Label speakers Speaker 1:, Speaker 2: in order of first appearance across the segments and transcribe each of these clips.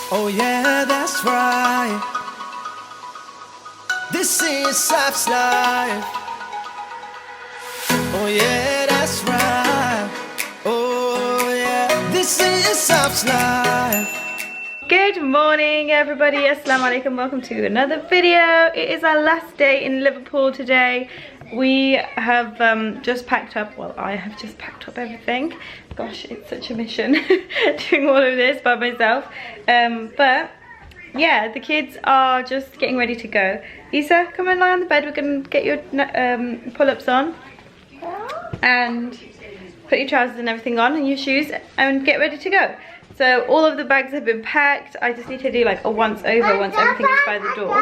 Speaker 1: Oh yeah, that's right. This is SafsLife. Oh yeah, that's right. Oh yeah, this is SafsLife.
Speaker 2: Good morning everybody, assalamu alaikum, welcome to another video. It is our last day in Liverpool today. We have just packed up, well I have just packed up everything. Gosh, it's such a mission doing all of this by myself. But yeah, the kids are just getting ready to go. Isa, come and lie on the bed, we're going to get your pull-ups on. And put your trousers and everything on and your shoes and get ready to go. So all of the bags have been packed. I just need to do like a once over once everything is by the door.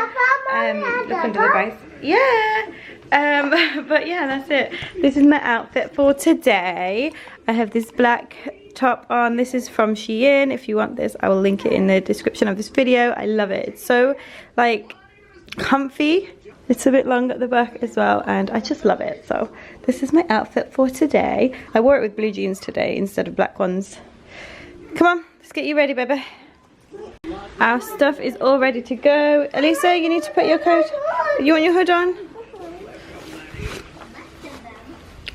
Speaker 2: Look under the bags. Yeah. But yeah, that's it. This is my outfit for today. I have this black top on. This is from Shein. If you want this, I will link it in the description of this video. I love it. It's so like comfy. It's a bit long at the back as well, and I just love it. So this is my outfit for today. I wore it with blue jeans today instead of black ones. Come on, let's get you ready, baby. Our stuff is all ready to go. Elisa, you need to put your coat. You want your hood on?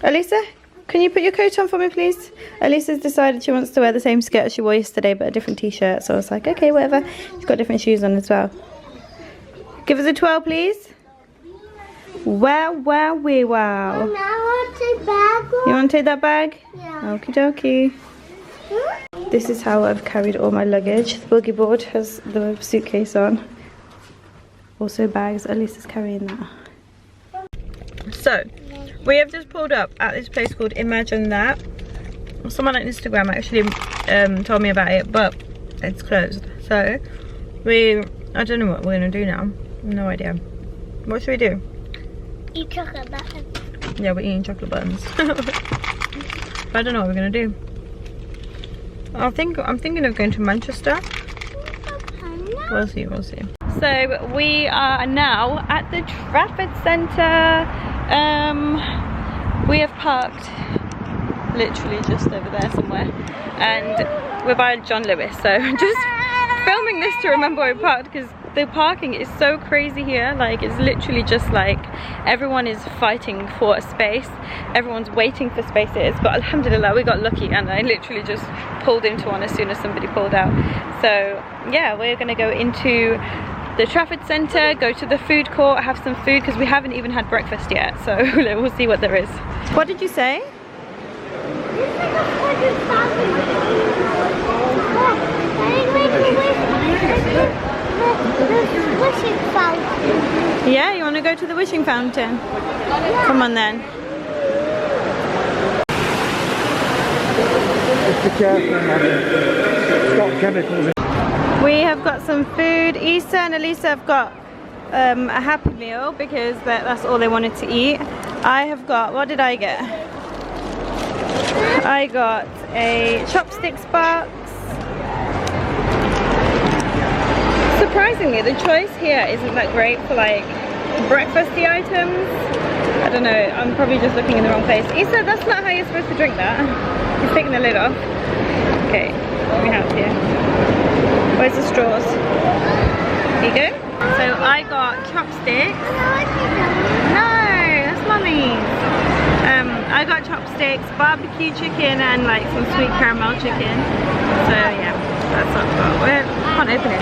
Speaker 2: Elisa, can you put your coat on for me, please? Elisa's decided she wants to wear the same skirt she wore yesterday, but a different t-shirt. So I was like, okay, whatever. She's got different shoes on as well. Give us a twirl, please. Wow, wow, wee, wow.
Speaker 3: And I want to take bag.
Speaker 2: You want to take that bag?
Speaker 3: Yeah.
Speaker 2: Okie dokie. This is how I've carried all my luggage. The boogie board has the suitcase on. Also bags, at least it's carrying that. So, we have just pulled up at this place called Imagine That. Someone on Instagram actually told me about it, but it's closed. So, I don't know what we're going to do now. No idea. What should we do?
Speaker 3: Eat chocolate buns.
Speaker 2: Yeah, we're eating chocolate buns. But I don't know what we're going to do. I'm thinking of going to Manchester. We'll see, we'll see. So we are now at the Trafford Centre. We have parked literally just over there somewhere, and we're by John Lewis. So I'm just filming this to remember where we parked, because the parking is so crazy here. Like, it's literally just like everyone is fighting for a space, everyone's waiting for spaces, but alhamdulillah we got lucky and I literally just pulled into one as soon as somebody pulled out. So yeah, we're gonna go into the Trafford Centre, go to the food court, have some food, because we haven't even had breakfast yet, so we'll see what there is. What did you say?
Speaker 3: Wishing fountain.
Speaker 2: Yeah, you want to go to the wishing fountain? Yeah. Come on then. We have got some food. Isa and Elisa have got a Happy Meal because that's all they wanted to eat. I have got, what did I get? I got a chopsticks box. Surprisingly, the choice here isn't that great for like breakfasty items. I don't know, I'm probably just looking in the wrong place. Isa, that's not how you're supposed to drink that. He's taking the lid off. Okay, what we have here. Where's the straws? Here you go. So I got chopsticks. No, that's mummy's. I got chopsticks, barbecue chicken, and like some sweet caramel chicken. So yeah, that's what I've got. I can't open it.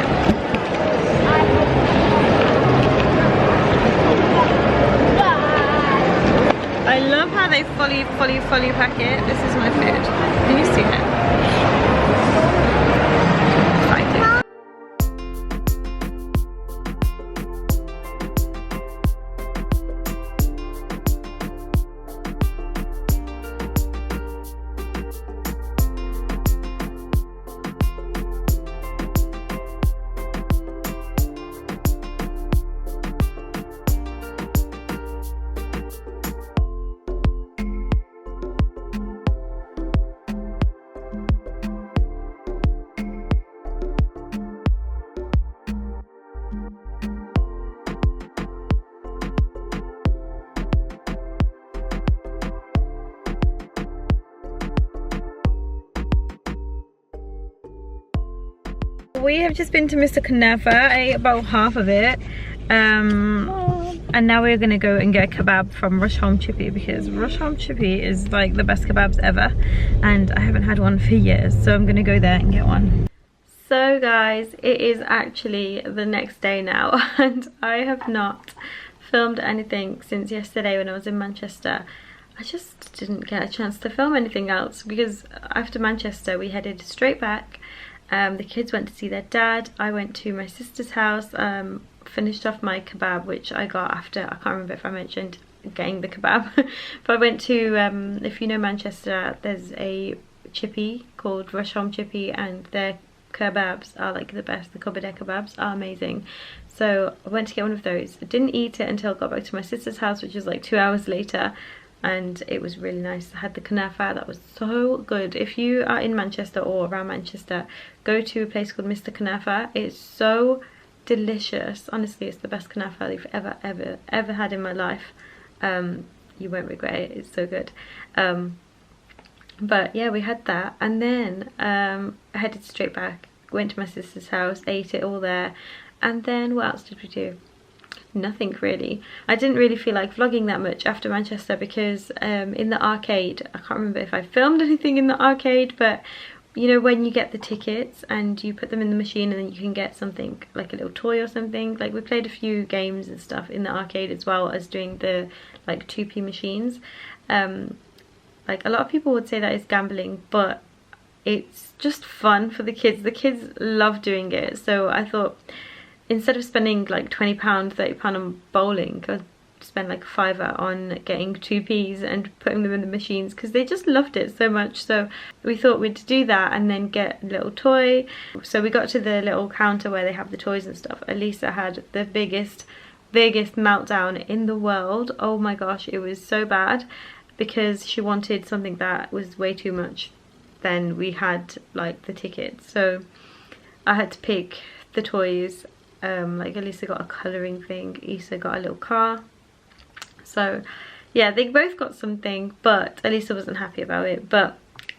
Speaker 2: I love how they fully pack it. This is my food. Can you see it? Exciting. we have just been to Mr. Kanafa. I ate about half of it. And now we're gonna go and get a kebab from Rush Home Chippy, because Rush Home Chippy is like the best kebabs ever, and I haven't had one for years, so I'm gonna go there and get one. So guys, it is actually the next day now, and I have not filmed anything since yesterday when I was in Manchester. I just didn't get a chance to film anything else, because after Manchester we headed straight back. The kids went to see their dad, I went to my sister's house, finished off my kebab, which I got after, I can't remember if I mentioned getting the kebab, but I went to, if you know Manchester, there's a chippy called Rush Home Chippy, and their kebabs are like the best. The Kubadek kebabs are amazing. So I went to get one of those. I didn't eat it until I got back to my sister's house, which was like 2 hours later, and it was really nice. I had the kanafa, that was so good. If you are in Manchester or around Manchester, go to a place called Mr. Kanafa. It's so delicious. Honestly, it's the best kanafa I've ever had in my life. You won't regret it, it's so good. But yeah, we had that, and then I headed straight back, went to my sister's house, ate it all there, and then what else did we do? Nothing really. I didn't really feel like vlogging that much after Manchester, because in the arcade, I can't remember if I filmed anything in the arcade, but you know when you get the tickets and you put them in the machine and then you can get something like a little toy or something, like we played a few games and stuff in the arcade as well as doing the like 2p machines. Like a lot of people would say that is gambling, but it's just fun for the kids. The kids love doing it, so I thought instead of spending like £20, £30 on bowling, I'd spend like £5 on getting 2p's and putting them in the machines, because they just loved it so much. So we thought we'd do that and then get a little toy. So we got to the little counter where they have the toys and stuff. Elisa had the biggest meltdown in the world. Oh my gosh, it was so bad, because she wanted something that was way too much than we had like the tickets. So I had to pick the toys. Like Elisa got a colouring thing, Isa got a little car. So yeah, they both got something, but Elisa wasn't happy about it. But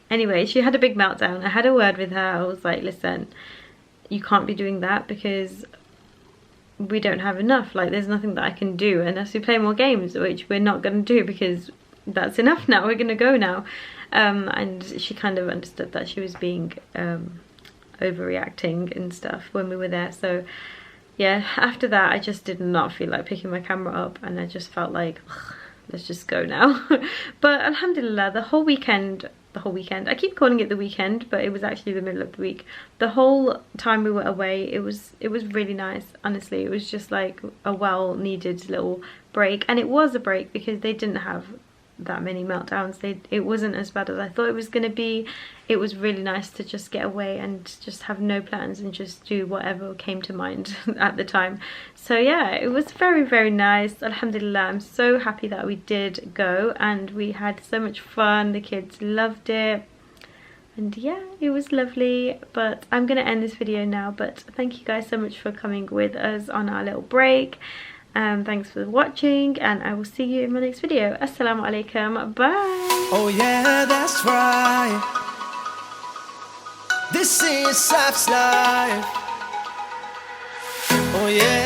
Speaker 2: anyway, she had a big meltdown. I had a word with her. I was like, listen, you can't be doing that, because we don't have enough. Like there's nothing that I can do unless we play more games, which we're not going to do, because that's enough now, we're gonna go now. And she kind of understood that she was being overreacting and stuff when we were there. So yeah, after that I just did not feel like picking my camera up, and I just felt like let's just go now. But alhamdulillah, the whole weekend, I keep calling it the weekend, but it was actually the middle of the week. The whole time we were away, it was really nice. Honestly, it was just like a well needed little break, and it was a break because they didn't have that many meltdowns. It wasn't as bad as I thought it was going to be. It was really nice to just get away and just have no plans and just do whatever came to mind at the time. So yeah, it was very nice. Alhamdulillah, I'm so happy that we did go, and we had so much fun. The kids loved it, and yeah, it was lovely. But I'm gonna end this video now, but thank you guys so much for coming with us on our little break. Thanks for watching, and I will see you in my next video. Assalamu alaikum, bye.
Speaker 1: Oh yeah, that's right. This is SafsLife. Oh yeah.